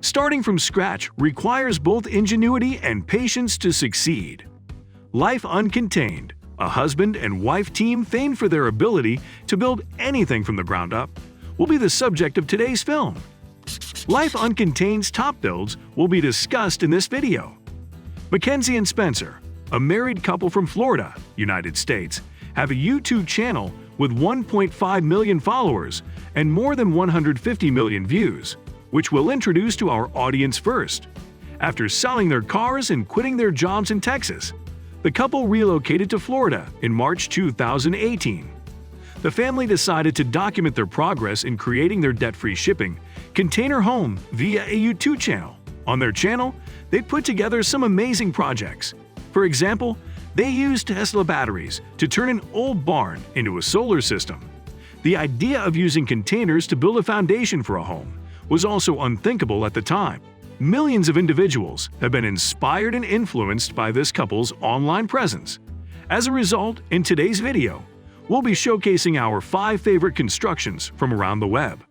Starting from scratch requires both ingenuity and patience to succeed. Life Uncontained, a husband and wife team famed for their ability to build anything from the ground up, will be the subject of today's film. Life Uncontained's top builds will be discussed in this video. Mackenzie and Spencer, a married couple from Florida, United States, have a YouTube channel with 1.5 million followers and more than 150 million views, which we'll introduce to our audience first. After selling their cars and quitting their jobs in Texas, the couple relocated to Florida in March 2018. The family decided to document their progress in creating their debt-free shipping container home via a YouTube channel. On their channel, they put together some amazing projects. For example, they used Tesla batteries to turn an old barn into a solar system. The idea of using containers to build a foundation for a home was also unthinkable at the time. Millions of individuals have been inspired and influenced by this couple's online presence. As a result, in today's video, we'll be showcasing our 5 favorite constructions from around the web.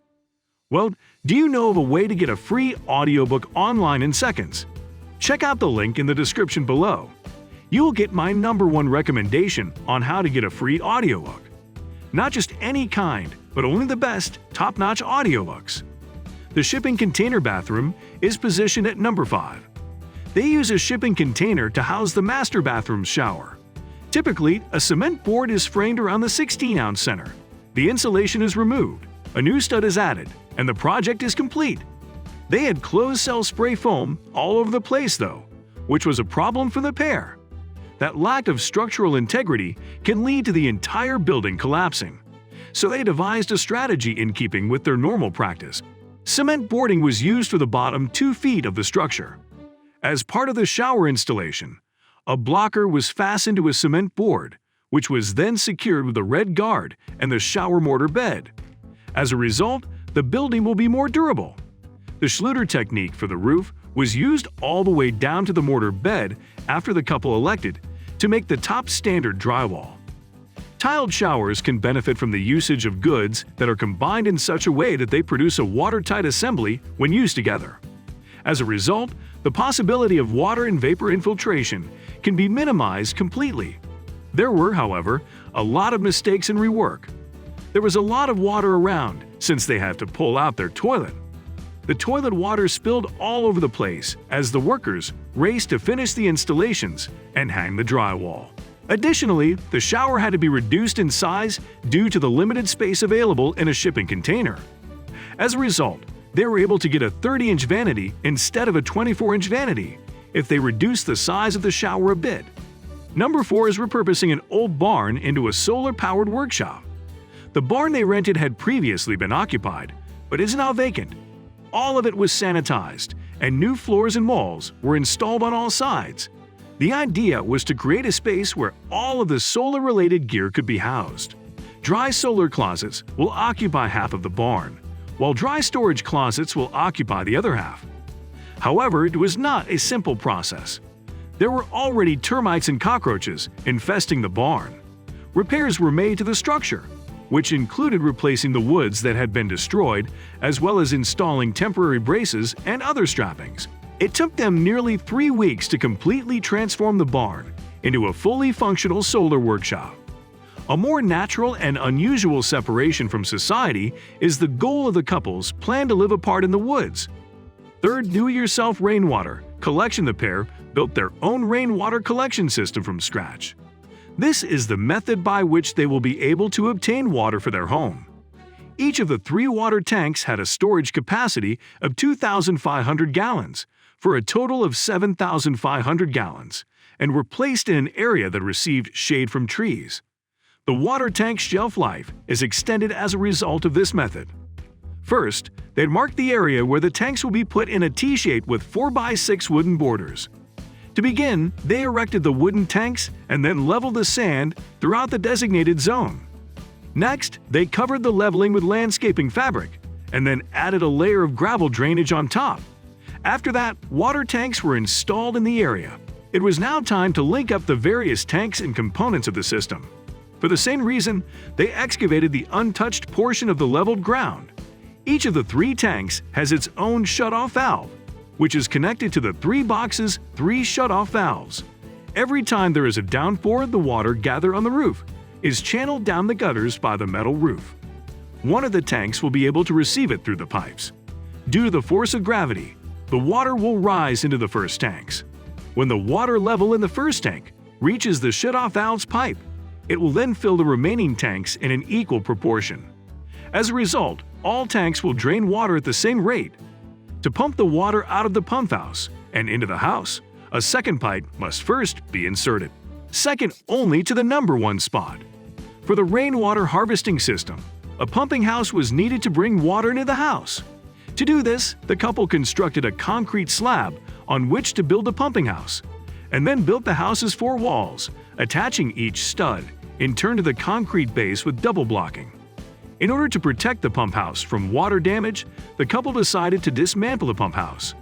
Well, do you know of a way to get a free audiobook online in seconds? Check out the link in the description below. You will get my #1 recommendation on how to get a free audiobook. Not just any kind, but only the best, top-notch audiobooks. The shipping container bathroom is positioned at number 5. They use a shipping container to house the master bathroom's shower. Typically, a cement board is framed around the 16-ounce center. The insulation is removed, a new stud is added, and the project is complete. They had closed-cell spray foam all over the place though, which was a problem for the pair. That lack of structural integrity can lead to the entire building collapsing. So they devised a strategy in keeping with their normal practice. Cement boarding was used for the bottom 2 feet of the structure. As part of the shower installation, a blocker was fastened to a cement board, which was then secured with a red guard and the shower mortar bed. As a result, the building will be more durable. The Schluter technique for the roof was used all the way down to the mortar bed after the couple elected to make the top standard drywall. Tiled showers can benefit from the usage of goods that are combined in such a way that they produce a watertight assembly when used together. As a result, the possibility of water and vapor infiltration can be minimized completely. There were, however, a lot of mistakes in rework. There was a lot of water around since they had to pull out their toilet. The toilet water spilled all over the place as the workers raced to finish the installations and hang the drywall. Additionally, the shower had to be reduced in size due to the limited space available in a shipping container. As a result, they were able to get a 30-inch vanity instead of a 24-inch vanity if they reduced the size of the shower a bit. Number 4 is repurposing an old barn into a solar-powered workshop. The barn they rented had previously been occupied, but is now vacant. All of it was sanitized, and new floors and walls were installed on all sides. The idea was to create a space where all of the solar-related gear could be housed. Dry solar closets will occupy half of the barn, while dry storage closets will occupy the other half. However, it was not a simple process. There were already termites and cockroaches infesting the barn. Repairs were made to the structure, which included replacing the woods that had been destroyed, as well as installing temporary braces and other strappings. It took them nearly 3 weeks to completely transform the barn into a fully functional solar workshop. A more natural and unusual separation from society is the goal of the couple's plan to live apart in the woods. Third, do-it-yourself rainwater collection. The pair built their own rainwater collection system from scratch. This is the method by which they will be able to obtain water for their home. Each of the 3 water tanks had a storage capacity of 2,500 gallons, for a total of 7,500 gallons, and were placed in an area that received shade from trees. The water tank's shelf life is extended as a result of this method. First, they'd mark the area where the tanks will be put in a T-shape with 4x6 wooden borders. To begin, they erected the wooden tanks and then leveled the sand throughout the designated zone. Next, they covered the leveling with landscaping fabric, and then added a layer of gravel drainage on top. After that, water tanks were installed in the area. It was now time to link up the various tanks and components of the system. For the same reason, they excavated the untouched portion of the leveled ground. Each of the 3 tanks has its own shut-off valve, which is connected to the 3 box's 3 shutoff valves. Every time there is a downpour, the water gathered on the roof is channeled down the gutters by the metal roof. One of the tanks will be able to receive it through the pipes. Due to the force of gravity, the water will rise into the first tanks. When the water level in the first tank reaches the shutoff valve's pipe, it will then fill the remaining tanks in an equal proportion. As a result, all tanks will drain water at the same rate. To pump the water out of the pump house and into the house, a second pipe must first be inserted, second only to the number 1 spot. For the rainwater harvesting system, a pumping house was needed to bring water into the house. To do this, the couple constructed a concrete slab on which to build a pumping house, and then built the house's 4 walls, attaching each stud in turn to the concrete base with double blocking. In order to protect the pump house from water damage, the couple decided to dismantle the pump house.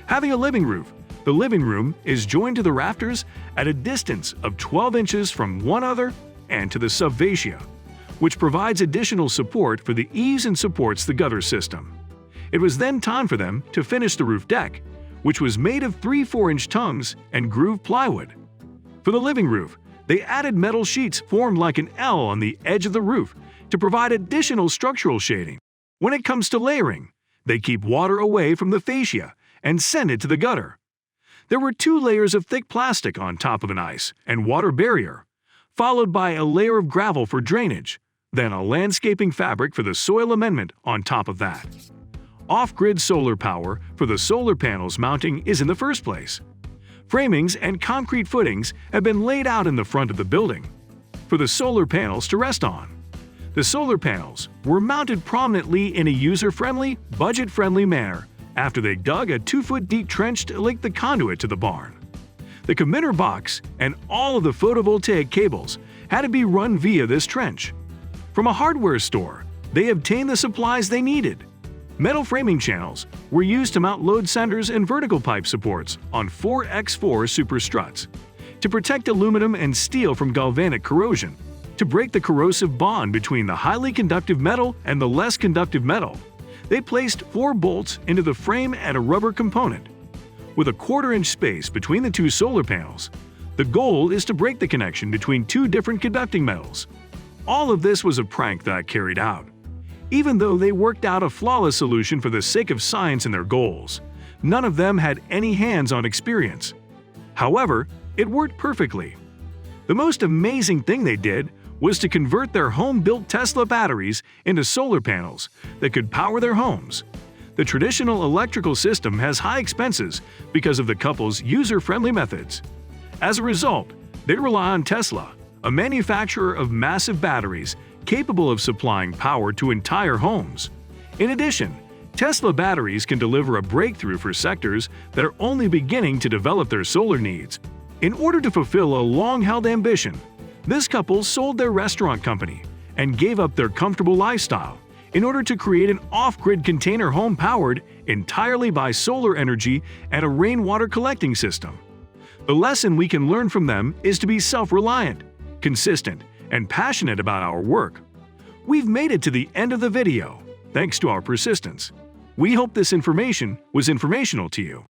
Having a living roof, the living room is joined to the rafters at a distance of 12 inches from one another and to the subfascia, which provides additional support for the eaves and supports the gutter system. It was then time for them to finish the roof deck, which was made of 3 4-inch tongues and grooved plywood. For the living roof, they added metal sheets formed like an L on the edge of the roof to provide additional structural shading. When it comes to layering, they keep water away from the fascia and send it to the gutter. There were 2 layers of thick plastic on top of an ice and water barrier, followed by a layer of gravel for drainage, then a landscaping fabric for the soil amendment on top of that. Off-grid solar power for the solar panels mounting is in the first place. Framings and concrete footings have been laid out in the front of the building for the solar panels to rest on. The solar panels were mounted prominently in a user-friendly, budget-friendly manner after they dug a 2-foot-deep trench to link the conduit to the barn. The committer box and all of the photovoltaic cables had to be run via this trench. From a hardware store, they obtained the supplies they needed. Metal framing channels were used to mount load centers and vertical pipe supports on 4x4 super struts, to protect aluminum and steel from galvanic corrosion, to break the corrosive bond between the highly conductive metal and the less conductive metal. They placed 4 bolts into the frame and a rubber component. With a 1/4-inch space between the 2 solar panels, the goal is to break the connection between 2 different conducting metals. All of this was a prank that carried out. Even though they worked out a flawless solution for the sake of science and their goals, none of them had any hands-on experience. However, it worked perfectly. The most amazing thing they did was to convert their home-built Tesla batteries into solar panels that could power their homes. The traditional electrical system has high expenses because of the couple's user-friendly methods. As a result, they rely on Tesla, a manufacturer of massive batteries capable of supplying power to entire homes. In addition, Tesla batteries can deliver a breakthrough for sectors that are only beginning to develop their solar needs. In order to fulfill a long-held ambition, this couple sold their restaurant company and gave up their comfortable lifestyle in order to create an off-grid container home powered entirely by solar energy and a rainwater collecting system. The lesson we can learn from them is to be self-reliant, consistent, and passionate about our work. We've made it to the end of the video, thanks to our persistence. We hope this information was informational to you.